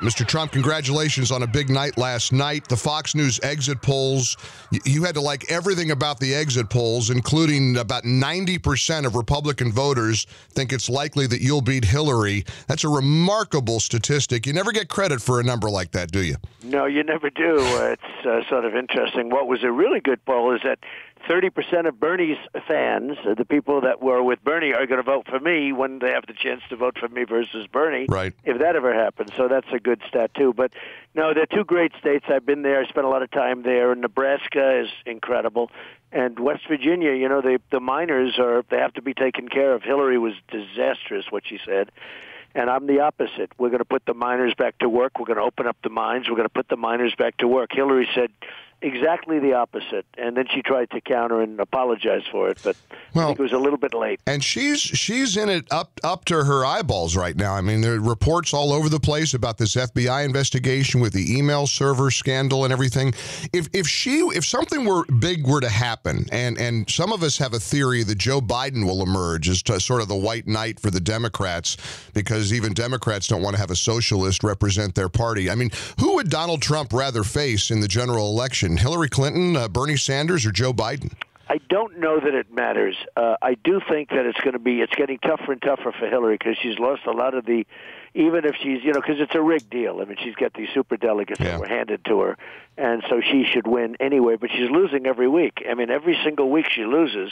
Mr. Trump, congratulations on a big night last night. The Fox News exit polls, you had to like everything about the exit polls, including about 90% of Republican voters think it's likely that you'll beat Hillary. That's a remarkable statistic. You never get credit for a number like that, do you? No, you never do. It's sort of interesting. What was a really good poll is that 30% of Bernie's fans, the people that were with Bernie, are going to vote for me when they have the chance to vote for me versus Bernie, right, if that ever happens. So that's a good stat, too. But, no, they're two great states. I've been there. I spent a lot of time there. Nebraska is incredible. And West Virginia, you know, the miners they have to be taken care of. Hillary was disastrous, what she said. And I'm the opposite. We're going to put the miners back to work. We're going to open up the mines. We're going to put the miners back to work. Hillary said exactly the opposite, and then she tried to counter and apologize for it, but I think it was a little bit late. And she's in it up to her eyeballs right now. I mean, there are reports all over the place about this FBI investigation with the email server scandal and everything. If something big were to happen, and some of us have a theory that Joe Biden will emerge as to sort of the white knight for the Democrats, because even Democrats don't want to have a socialist represent their party. I mean, who would Donald Trump rather face in the general election? Hillary Clinton, Bernie Sanders, or Joe Biden? I don't know that it matters. I do think that it's getting tougher and tougher for Hillary because she's lost a lot of even if she's, because it's a rigged deal. I mean, she's got these super delegates that were handed to her, and so she should win anyway, but she's losing every week. I mean, every single week she loses.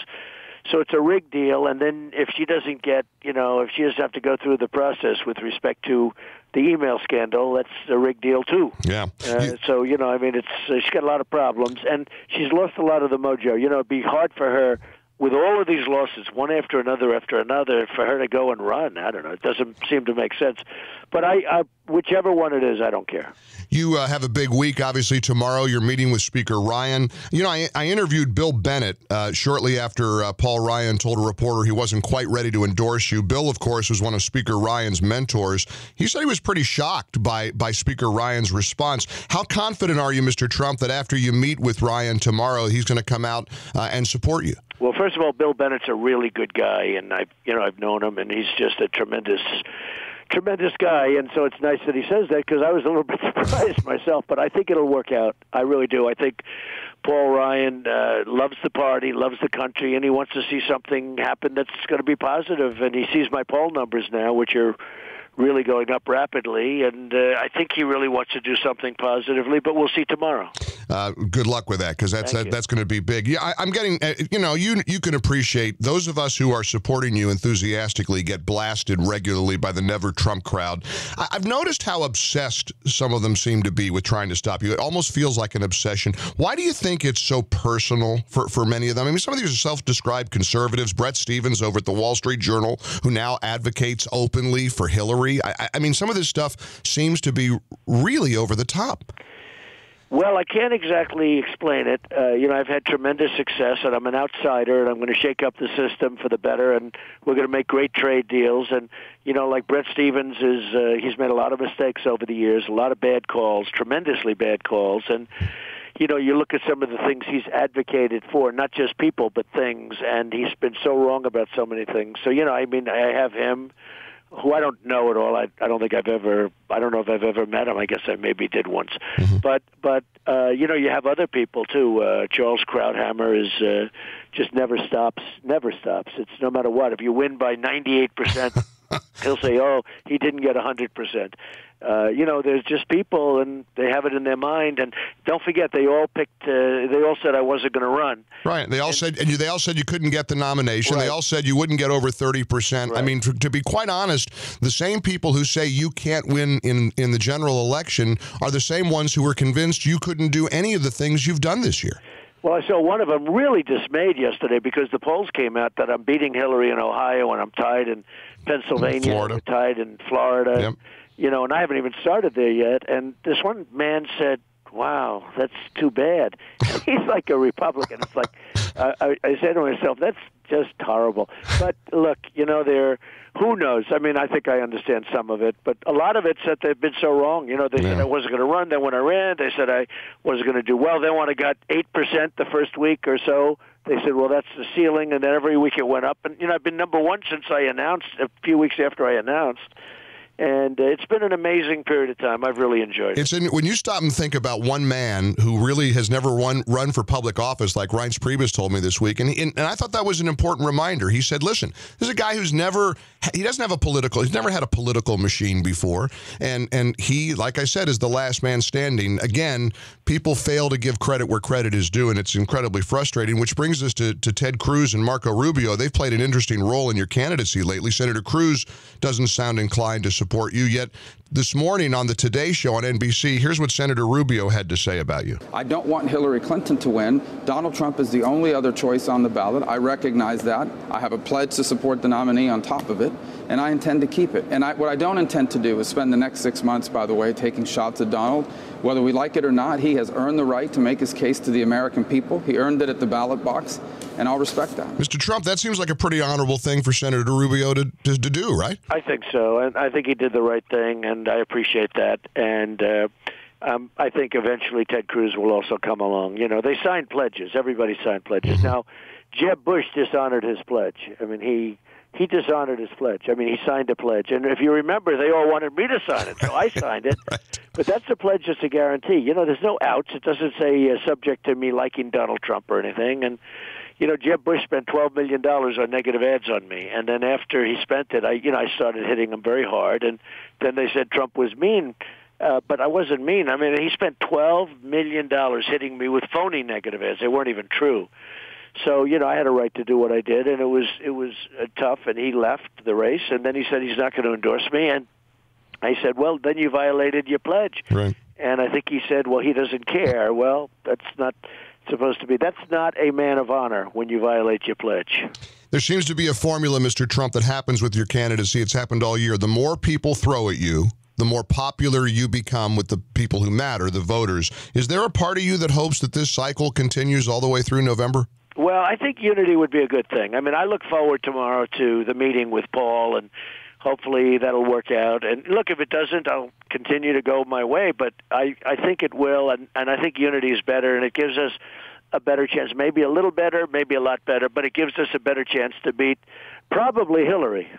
So it's a rigged deal, and then if she doesn't get, if she doesn't have to go through the process with respect to the email scandal, that's a rigged deal too. Yeah. So, I mean, she's got a lot of problems, and she's lost a lot of the mojo. It'd be hard for her, with all of these losses, one after another, for her to go and run. I don't know. It doesn't seem to make sense. But whichever one it is, I don't care. You have a big week, obviously. Tomorrow you're meeting with Speaker Ryan. I interviewed Bill Bennett shortly after Paul Ryan told a reporter he wasn't quite ready to endorse you. Bill, of course, was one of Speaker Ryan's mentors. He said he was pretty shocked by Speaker Ryan's response. How confident are you, Mr. Trump, that after you meet with Ryan tomorrow, he's going to come out and support you? Well, first of all, Bill Bennett's a really good guy, and I've known him, and he's just a tremendous guy, and so it's nice that he says that because I was a little bit surprised myself, but I think it'll work out. I really do. I think Paul Ryan loves the party, loves the country, and he wants to see something happen that's going to be positive, and he sees my poll numbers now, which are really going up rapidly, and I think he really wants to do something positively, but we'll see tomorrow. Good luck with that, because that's going to be big. Yeah, I'm getting, you can appreciate those of us who are supporting you enthusiastically get blasted regularly by the Never Trump crowd. I've noticed how obsessed some of them seem to be with trying to stop you. It almost feels like an obsession. Why do you think it's so personal for many of them? I mean, some of these are self-described conservatives. Bret Stephens over at the Wall Street Journal, who now advocates openly for Hillary. I mean, some of this stuff seems to be really over the top. Well, I can't exactly explain it. I've had tremendous success, and I'm an outsider, and I'm going to shake up the system for the better, and we're going to make great trade deals. And, like Bret Stephens he's made a lot of mistakes over the years, a lot of bad calls, tremendously bad calls. And, you look at some of the things he's advocated for, not just people, but things, and he's been so wrong about so many things. So, I have him, who I don't know at all. I don't know if I've ever met him. I guess I maybe did once. Mm-hmm. But you have other people too. Charles Krauthammer is just never stops. It's no matter what. If you win by 98%, he'll say, "Oh, he didn't get 100%." There's just people, and they have it in their mind. And don't forget, they all said I wasn't going to run. Right. They all said you couldn't get the nomination. Right. They all said you wouldn't get over 30%. Right. I mean, to be quite honest, the same people who say you can't win in the general election are the same ones who were convinced you couldn't do any of the things you've done this year. Well, I saw one of them really dismayed yesterday because the polls came out that I'm beating Hillary in Ohio and I'm tied in Pennsylvania, and tied in Florida. Yep. And I haven't even started there yet. And this one man said, "Wow, that's too bad." He's like a Republican. It's like I said to myself, "That's just horrible." But look, who knows? I mean, I think I understand some of it, but a lot of it's that they've been so wrong. They said I wasn't going to run. Then when I ran, they said I wasn't going to do well. Then when I got 8% the first week or so, they said, well, that's the ceiling. And then every week it went up. And, I've been number one since I announced, a few weeks after I announced. And it's been an amazing period of time. I've really enjoyed it. When you stop and think about one man who really has never run for public office, like Reince Priebus told me this week, and I thought that was an important reminder. He said, listen, this is a guy who's he's never had a political machine before, and he, like I said, is the last man standing. Again, people fail to give credit where credit is due, and it's incredibly frustrating, which brings us to Ted Cruz and Marco Rubio. They've played an interesting role in your candidacy lately. Senator Cruz doesn't sound inclined to support you, yet this morning on the Today Show on NBC, here's what Senator Rubio had to say about you. I don't want Hillary Clinton to win. Donald Trump is the only other choice on the ballot. I recognize that. I have a pledge to support the nominee on top of it, and I intend to keep it. And what I don't intend to do is spend the next 6 months, by the way, taking shots at Donald. Whether we like it or not, he has earned the right to make his case to the American people. He earned it at the ballot box, and I'll respect that. Mr. Trump, that seems like a pretty honorable thing for Senator Rubio to do, right? I think so, and I think he did the right thing, and I appreciate that. And I think eventually Ted Cruz will also come along. You know, they signed pledges. Everybody signed pledges. Now, Jeb Bush dishonored his pledge. I mean, he dishonored his pledge. I mean, he signed a pledge. And if you remember, they all wanted me to sign it, so I signed it. Right. But that's a pledge that's a guarantee. You know, there's no outs. It doesn't say subject to me liking Donald Trump or anything. And, you know, Jeb Bush spent $12 million on negative ads on me. And then after he spent it, I started hitting him very hard. And then they said Trump was mean. But I wasn't mean. I mean, he spent $12 million hitting me with phony negative ads. They weren't even true. So, you know, I had a right to do what I did, and it was tough, and he left the race, and then he said he's not going to endorse me, and I said, well, then you violated your pledge. Right. And I think he said, well, he doesn't care. Well, that's not supposed to be. That's not a man of honor when you violate your pledge. There seems to be a formula, Mr. Trump, that happens with your candidacy. It's happened all year. The more people throw at you, the more popular you become with the people who matter, the voters. Is there a part of you that hopes that this cycle continues all the way through November? Well, I think unity would be a good thing. I mean, I look forward tomorrow to the meeting with Paul, and hopefully that'll work out. And look, if it doesn't, I'll continue to go my way, but I think it will, and I think unity is better, and it gives us a better chance, maybe a little better, maybe a lot better, but it gives us a better chance to beat probably Hillary.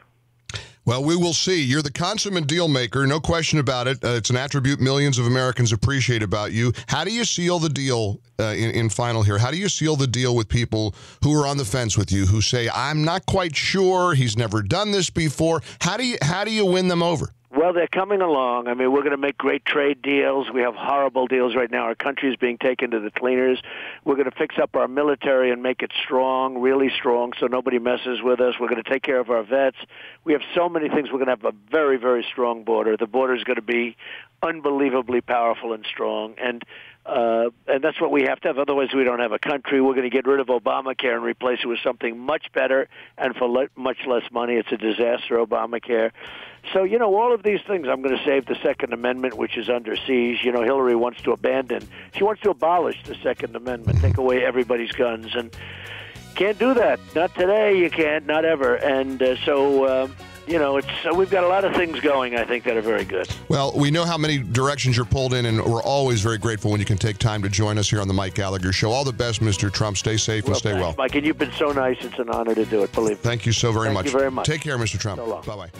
Well, we will see. You're the consummate deal maker, no question about it. It's an attribute millions of Americans appreciate about you. How do you seal the deal in final here? How do you seal the deal with people who are on the fence with you, who say, I'm not quite sure, he's never done this before? How do you win them over? Well, they're coming along. I mean, we're going to make great trade deals. We have horrible deals right now. Our country is being taken to the cleaners. We're going to fix up our military and make it strong, really strong, so nobody messes with us. We're going to take care of our vets. We have so many things. We're going to have a very, very strong border. The border is going to be unbelievably powerful and strong. And that's what we have to have. Otherwise, we don't have a country. We're going to get rid of Obamacare and replace it with something much better and for much less money. It's a disaster, Obamacare. So, you know, all of these things, I'm going to save the Second Amendment, which is under siege. You know, Hillary wants to she wants to abolish the Second Amendment, take away everybody's guns. And can't do that. Not today, you can't, not ever. And you know, we've got a lot of things going, I think, that are very good. Well, we know how many directions you're pulled in, and we're always very grateful when you can take time to join us here on the Mike Gallagher Show. All the best, Mr. Trump. Stay safe and stay well. Mike, and you've been so nice. It's an honor to do it, believe me. Thank you so very much. Thank you very much. Take care, Mr. Trump. So long. Bye-bye.